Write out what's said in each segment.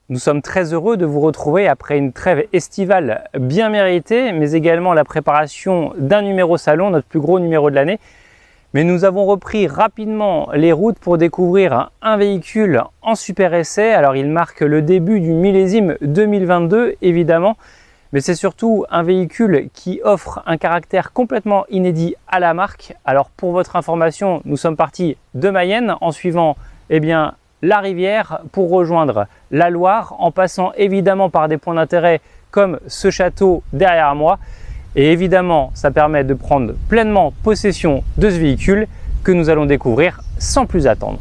Nous sommes très heureux de vous retrouver après une trêve estivale bien méritée, mais également la préparation d'un numéro salon, notre plus gros numéro de l'année. Mais nous avons repris rapidement les routes pour découvrir un véhicule en super essai. Alors il marque le début du millésime 2022 évidemment, mais c'est surtout un véhicule qui offre un caractère complètement inédit à la marque. Alors pour votre information, nous sommes partis de Mayenne en suivant la rivière pour rejoindre la Loire, en passant évidemment par des points d'intérêt comme ce château derrière moi. Et évidemment, ça permet de prendre pleinement possession de ce véhicule que nous allons découvrir sans plus attendre.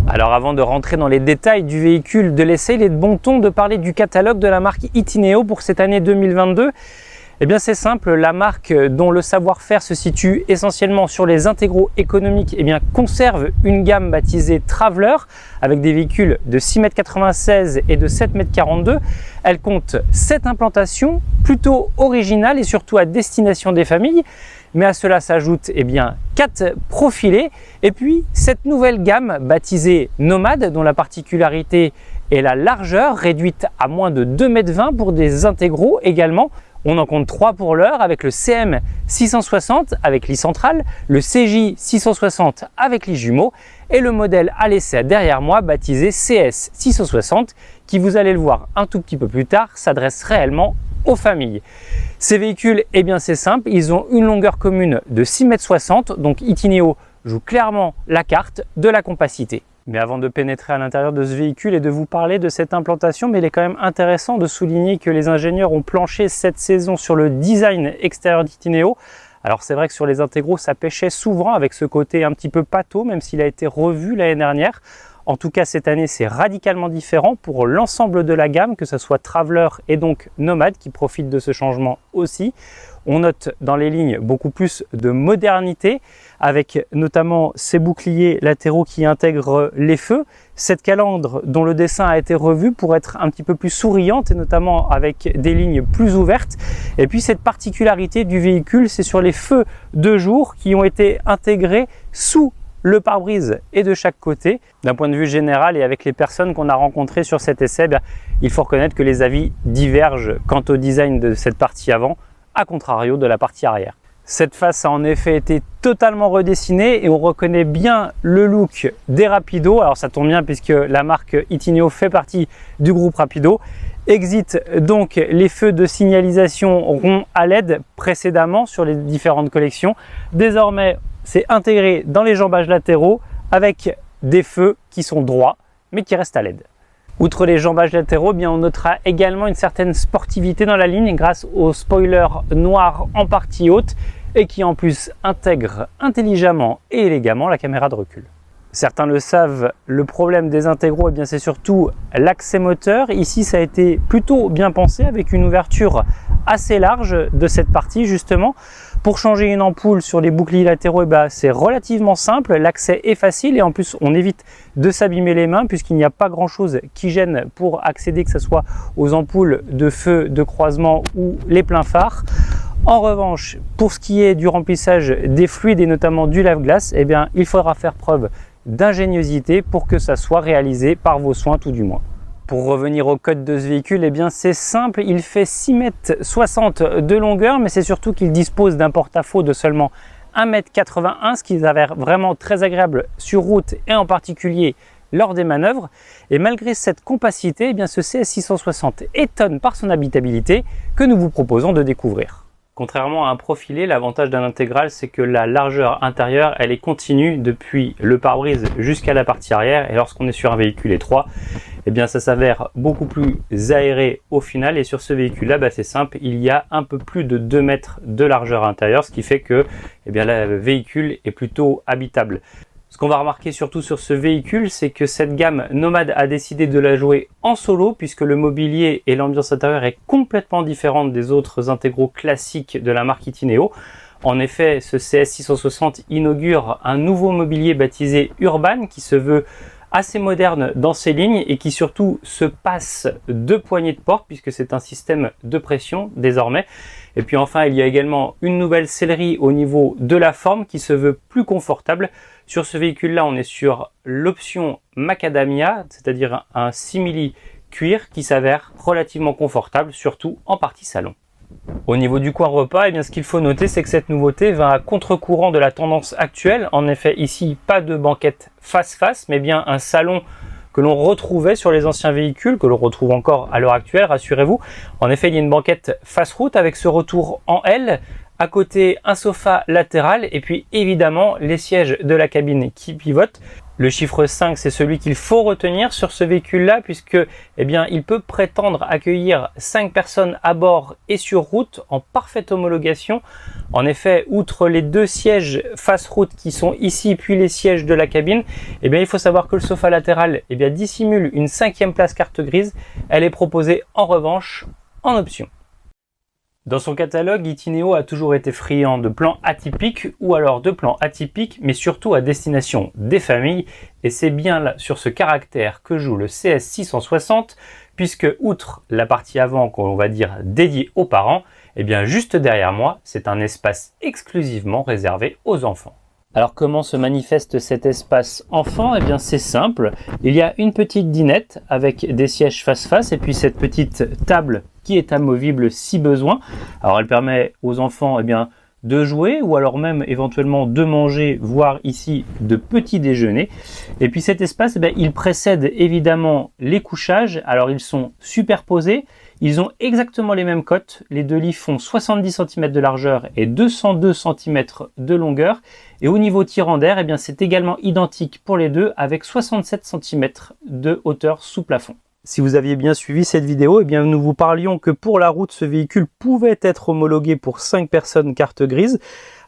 Alors avant de rentrer dans les détails du véhicule de l'essai, il est de bon ton de parler du catalogue de la marque Itineo pour cette année 2022. Eh bien c'est simple, la marque dont le savoir-faire se situe essentiellement sur les intégraux économiques conserve une gamme baptisée Traveler avec des véhicules de 6,96 m et de 7,42 m. Elle compte 7 implantations plutôt originales et surtout à destination des familles. Mais à cela s'ajoute 4 profilés et puis cette nouvelle gamme baptisée Nomade dont la particularité est la largeur réduite à moins de 2,20 m pour des intégraux également. On en compte 3 pour l'heure avec le CM 660 avec lit central, le CJ 660 avec lit jumeaux et le modèle à l'essai derrière moi baptisé CS 660 qui, vous allez le voir un tout petit peu plus tard, s'adresse réellement aux familles. Ces véhicules, c'est simple, ils ont une longueur commune de 6,60 m, donc Itineo joue clairement la carte de la compacité. Mais avant de pénétrer à l'intérieur de ce véhicule et de vous parler de cette implantation, il est quand même intéressant de souligner que les ingénieurs ont planché cette saison sur le design extérieur d'Itineo. Alors c'est vrai que sur les intégraux, ça pêchait souvent avec ce côté un petit peu pâteau, même s'il a été revu l'année dernière. En tout cas, cette année, c'est radicalement différent pour l'ensemble de la gamme, que ce soit Traveler et donc Nomade qui profitent de ce changement aussi. On note dans les lignes beaucoup plus de modernité, avec notamment ces boucliers latéraux qui intègrent les feux, cette calandre dont le dessin a été revu pour être un petit peu plus souriante et notamment avec des lignes plus ouvertes. Et puis cette particularité du véhicule, c'est sur les feux de jour qui ont été intégrés sous le pare-brise est de chaque côté. D'un point de vue général et avec les personnes qu'on a rencontrées sur cet essai, il faut reconnaître que les avis divergent quant au design de cette partie avant, à contrario de la partie arrière. Cette face a en effet été totalement redessinée et on reconnaît bien le look des Rapido. Alors ça tombe bien puisque la marque Itineo fait partie du groupe Rapido. Exit donc les feux de signalisation ronds à LED précédemment sur les différentes collections. Désormais, c'est intégré dans les jambages latéraux avec des feux qui sont droits mais qui restent à LED. Outre les jambages latéraux, on notera également une certaine sportivité dans la ligne grâce au spoiler noir en partie haute et qui en plus intègre intelligemment et élégamment la caméra de recul. Certains le savent, le problème des intégraux, c'est surtout l'accès moteur. Ici, ça a été plutôt bien pensé avec une ouverture assez large de cette partie justement. Pour changer une ampoule sur les boucliers latéraux, c'est relativement simple, l'accès est facile et en plus on évite de s'abîmer les mains puisqu'il n'y a pas grand chose qui gêne pour accéder, que ce soit aux ampoules de feu de croisement ou les pleins phares. En revanche, pour ce qui est du remplissage des fluides et notamment du lave-glace, il faudra faire preuve d'ingéniosité pour que ça soit réalisé par vos soins tout du moins. Pour revenir au code de ce véhicule, c'est simple, il fait 6,60 m de longueur, mais c'est surtout qu'il dispose d'un porte-à-faux de seulement 1,81 m, ce qui s'avère vraiment très agréable sur route et en particulier lors des manœuvres. Et malgré cette compacité, ce CS660 étonne par son habitabilité que nous vous proposons de découvrir. Contrairement à un profilé, l'avantage d'un intégral, c'est que la largeur intérieure, elle est continue depuis le pare-brise jusqu'à la partie arrière. Et lorsqu'on est sur un véhicule étroit, ça s'avère beaucoup plus aéré au final. Et sur ce véhicule-là, c'est simple, il y a un peu plus de 2 mètres de largeur intérieure, ce qui fait que le véhicule est plutôt habitable. Ce qu'on va remarquer surtout sur ce véhicule, c'est que cette gamme Nomade a décidé de la jouer en solo puisque le mobilier et l'ambiance intérieure est complètement différente des autres intégraux classiques de la marque Itineo. En effet, ce CS660 inaugure un nouveau mobilier baptisé Urban qui se veut assez moderne dans ses lignes et qui surtout se passe de poignées de porte puisque c'est un système de pression désormais. Et puis enfin, il y a également une nouvelle sellerie au niveau de la forme qui se veut plus confortable. Sur ce véhicule-là, on est sur l'option Macadamia, c'est-à-dire un simili cuir qui s'avère relativement confortable, surtout en partie salon. Au niveau du coin repas, eh bien, ce qu'il faut noter, c'est que cette nouveauté va à contre-courant de la tendance actuelle. En effet, ici, pas de banquette face-face, mais bien un salon que l'on retrouvait sur les anciens véhicules, que l'on retrouve encore à l'heure actuelle, rassurez-vous. En effet, il y a une banquette face-route avec ce retour en L. À côté, un sofa latéral et puis évidemment les sièges de la cabine qui pivotent. Le chiffre 5, c'est celui qu'il faut retenir sur ce véhicule-là puisque eh bien, il peut prétendre accueillir 5 personnes à bord et sur route en parfaite homologation. En effet, outre les 2 sièges face route qui sont ici puis les sièges de la cabine, eh bien, il faut savoir que le sofa latéral eh bien, dissimule une 5e place carte grise. Elle est proposée en revanche en option. Dans son catalogue, Itineo a toujours été friand de plans atypiques ou alors de plans atypiques, mais surtout à destination des familles. Et c'est bien là sur ce caractère que joue le CS660, puisque outre la partie avant qu'on va dire dédiée aux parents, et bien juste derrière moi, c'est un espace exclusivement réservé aux enfants. Alors comment se manifeste cet espace enfant? Eh bien c'est simple, il y a une petite dinette avec des sièges face-face et puis cette petite table qui est amovible si besoin. Alors elle permet aux enfants eh bien, de jouer ou alors même éventuellement de manger, voire ici de petit déjeuner. Et puis cet espace, eh bien, il précède évidemment les couchages. Alors ils sont superposés, ils ont exactement les mêmes cotes. Les 2 lits font 70 cm de largeur et 202 cm de longueur. Et au niveau tirant d'air, eh bien, c'est également identique pour les deux avec 67 cm de hauteur sous plafond. Si vous aviez bien suivi cette vidéo, eh bien, nous vous parlions que pour la route, ce véhicule pouvait être homologué pour 5 personnes carte grise.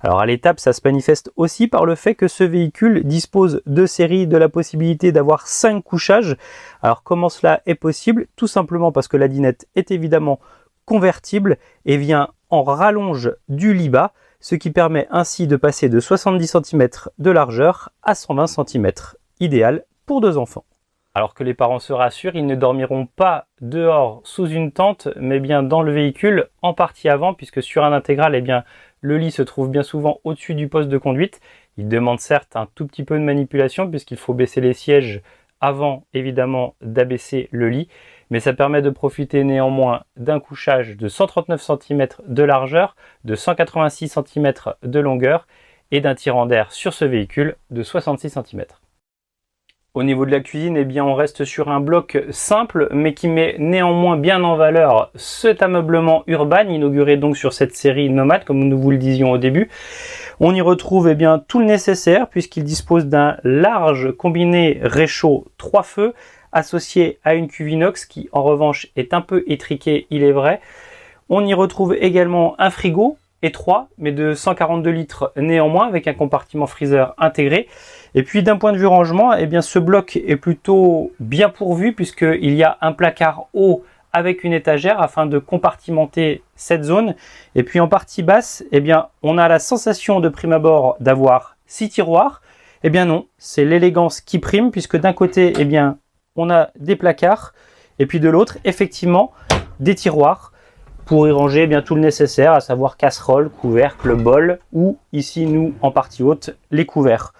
Alors à l'étape, ça se manifeste aussi par le fait que ce véhicule dispose de série de la possibilité d'avoir 5 couchages. Alors comment cela est possible? Tout simplement parce que la dinette est évidemment convertible et vient en rallonge du lit bas, ce qui permet ainsi de passer de 70 cm de largeur à 120 cm, idéal pour 2 enfants. Alors que les parents se rassurent, ils ne dormiront pas dehors sous une tente, mais bien dans le véhicule en partie avant, puisque sur un intégral, eh bien, le lit se trouve bien souvent au-dessus du poste de conduite. Il demande certes un tout petit peu de manipulation, puisqu'il faut baisser les sièges avant, évidemment, d'abaisser le lit. Mais ça permet de profiter néanmoins d'un couchage de 139 cm de largeur, de 186 cm de longueur et d'un tirant d'air sur ce véhicule de 66 cm. Au niveau de la cuisine, eh bien, on reste sur un bloc simple, mais qui met néanmoins bien en valeur cet ameublement urbain, inauguré donc sur cette série Nomade, comme nous vous le disions au début. On y retrouve eh bien, tout le nécessaire, puisqu'il dispose d'un large combiné réchaud 3 feux, associé à une cuve inox qui, en revanche, est un peu étriquée, il est vrai. On y retrouve également un frigo, étroit, mais de 142 litres néanmoins, avec un compartiment freezer intégré. Et puis d'un point de vue rangement, eh bien, ce bloc est plutôt bien pourvu puisqu'il y a un placard haut avec une étagère afin de compartimenter cette zone. Et puis en partie basse, eh bien, on a la sensation de prime abord d'avoir 6 tiroirs. Eh bien non, c'est l'élégance qui prime puisque d'un côté, eh bien, on a des placards et puis de l'autre, effectivement, des tiroirs pour y ranger eh bien, tout le nécessaire, à savoir casserole, couvercle, bol ou ici, nous, en partie haute, les couverts.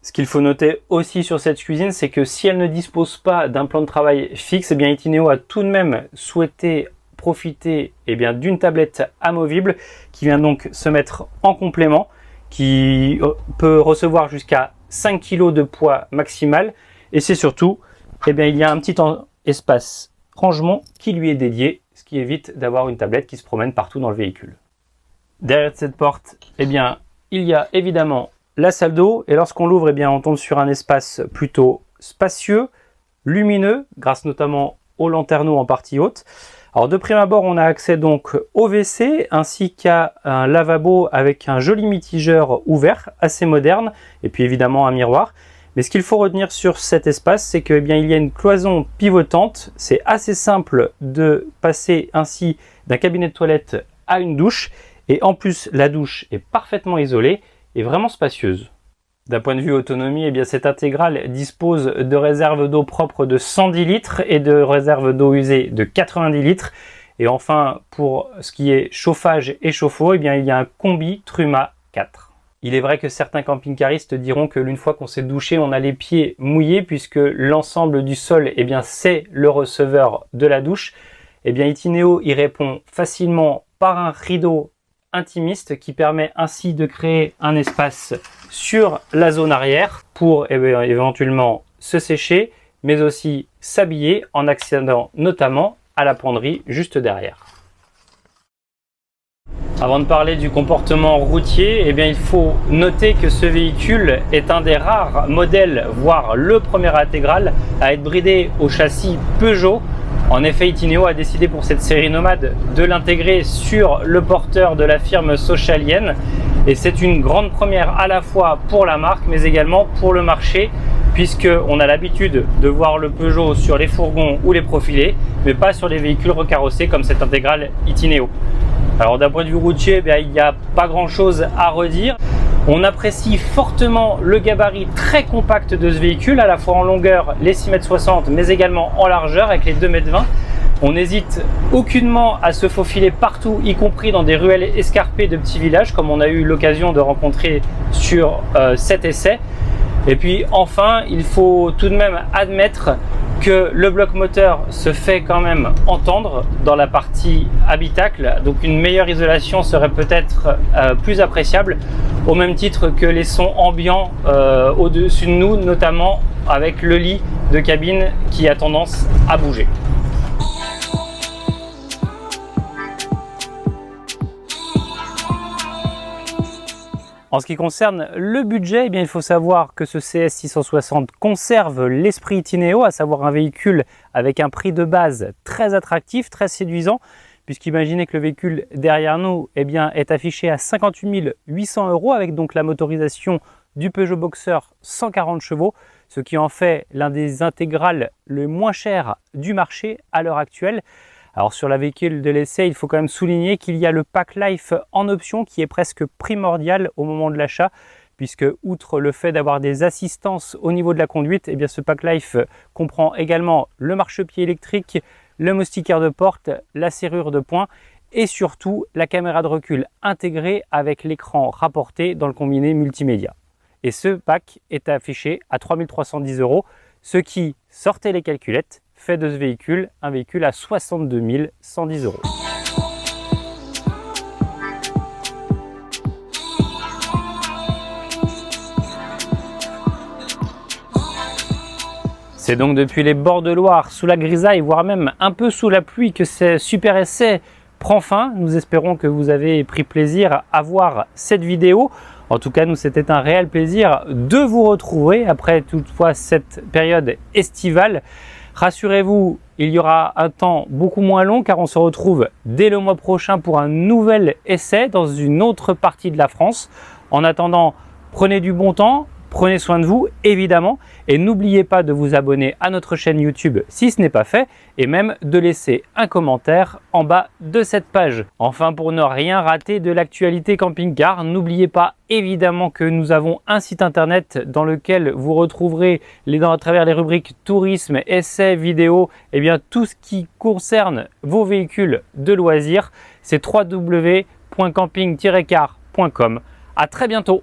Ce qu'il faut noter aussi sur cette cuisine, c'est que si elle ne dispose pas d'un plan de travail fixe, eh bien Itineo a tout de même souhaité profiter eh bien, d'une tablette amovible qui vient donc se mettre en complément, qui peut recevoir jusqu'à 5 kg de poids maximal. Et c'est surtout, eh bien, il y a un petit espace rangement qui lui est dédié, ce qui évite d'avoir une tablette qui se promène partout dans le véhicule. Derrière cette porte, eh bien, il y a évidemment la salle d'eau, et lorsqu'on l'ouvre, eh bien, on tombe sur un espace plutôt spacieux, lumineux, grâce notamment aux lanterneaux en partie haute. Alors de prime abord, on a accès donc au WC, ainsi qu'à un lavabo avec un joli mitigeur ouvert, assez moderne, et puis évidemment un miroir. Mais ce qu'il faut retenir sur cet espace, c'est que, eh bien, il y a une cloison pivotante. C'est assez simple de passer ainsi d'un cabinet de toilette à une douche. Et en plus, la douche est parfaitement isolée et vraiment spacieuse. D'un point de vue autonomie, eh bien, cette intégrale dispose de réserves d'eau propre de 110 litres et de réserves d'eau usée de 90 litres. Et enfin, pour ce qui est chauffage et chauffe-eau, eh bien, il y a un combi Truma 4. Il est vrai que certains camping-caristes diront que l'une fois qu'on s'est douché, on a les pieds mouillés puisque l'ensemble du sol, eh bien, c'est le receveur de la douche. Eh bien, Itineo y répond facilement par un rideau intimiste qui permet ainsi de créer un espace sur la zone arrière pour éventuellement se sécher, mais aussi s'habiller en accédant notamment à la penderie juste derrière. Avant de parler du comportement routier, eh bien, il faut noter que ce véhicule est un des rares modèles, voire le premier intégral, à être bridé au châssis Peugeot. En effet, Itineo a décidé pour cette série nomade de l'intégrer sur le porteur de la firme Socialien. Et c'est une grande première à la fois pour la marque, mais également pour le marché, puisqu'on a l'habitude de voir le Peugeot sur les fourgons ou les profilés, mais pas sur les véhicules recarrossés comme cette intégrale Itineo. Alors d'un point de vue routier, il n'y a pas grand chose à redire. On apprécie fortement le gabarit très compact de ce véhicule, à la fois en longueur, les 6,60 m, mais également en largeur avec les 2,20 m. On n'hésite aucunement à se faufiler partout, y compris dans des ruelles escarpées de petits villages, comme on a eu l'occasion de rencontrer sur cet essai. Et puis enfin, il faut tout de même admettre que le bloc moteur se fait quand même entendre dans la partie habitacle, donc une meilleure isolation serait peut-être plus appréciable, au même titre que les sons ambiants au-dessus de nous, notamment avec le lit de cabine qui a tendance à bouger. En ce qui concerne le budget, eh bien, il faut savoir que ce CS 660 conserve l'esprit Itineo, à savoir un véhicule avec un prix de base très attractif, très séduisant, puisqu'imaginez que le véhicule derrière nous est affiché à 58 800 € avec donc la motorisation du Peugeot Boxer 140 chevaux, ce qui en fait l'un des intégrales le moins cher du marché à l'heure actuelle. Alors sur la véhicule de l'essai, il faut quand même souligner qu'il y a le Pack Life en option qui est presque primordial au moment de l'achat, puisque outre le fait d'avoir des assistances au niveau de la conduite, eh bien ce Pack Life comprend également le marchepied électrique, le moustiquaire de porte, la serrure de poing et surtout la caméra de recul intégrée avec l'écran rapporté dans le combiné multimédia. Et ce pack est affiché à 3 310 €, ce qui, sortez les calculettes, fait de ce véhicule un véhicule à 62 110 €. C'est donc depuis les bords de Loire, sous la grisaille, voire même un peu sous la pluie que ce super essai prend fin. Nous espérons que vous avez pris plaisir à voir cette vidéo. En tout cas, nous, c'était un réel plaisir de vous retrouver après toutefois cette période estivale. Rassurez-vous, il y aura un temps beaucoup moins long car on se retrouve dès le mois prochain pour un nouvel essai dans une autre partie de la France. En attendant, prenez du bon temps, prenez soin de vous évidemment et n'oubliez pas de vous abonner à notre chaîne YouTube si ce n'est pas fait et même de laisser un commentaire en bas de cette page. Enfin, pour ne rien rater de l'actualité camping-car, n'oubliez pas évidemment que nous avons un site internet dans lequel vous retrouverez à travers les rubriques tourisme, essais, vidéos, et bien tout ce qui concerne vos véhicules de loisirs. C'est www.camping-car.com. À très bientôt.